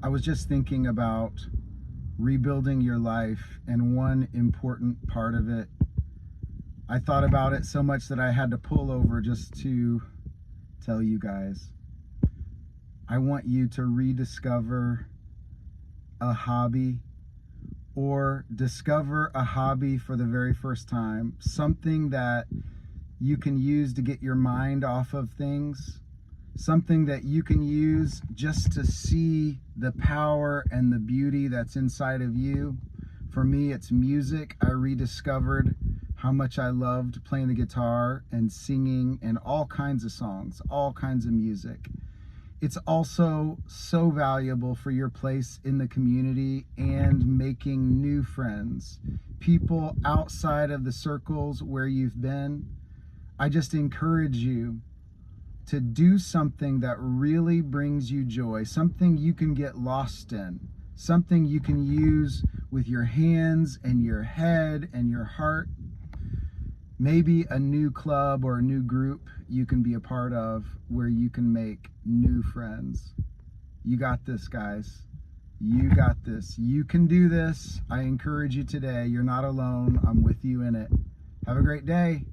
I was just thinking about rebuilding your life, and one important part of it, I thought about it so much that I had to pull over just to tell you guys. I want you to rediscover a hobby, or discover a hobby for the very first time, something that you can use to get your mind off of things, something that you can use just to see the power and the beauty that's inside of you. For me, it's music. I rediscovered how much I loved playing the guitar and singing and all kinds of songs, all kinds of music. It's also so valuable for your place in the community and making new friends, people outside of the circles where you've been. I just encourage you to do something that really brings you joy, something you can get lost in, something you can use with your hands and your head and your heart. Maybe a new club or a new group you can be a part of where you can make new friends. You got this, guys. You got this. You can do this. I encourage you today. You're not alone. I'm with you in it. Have a great day.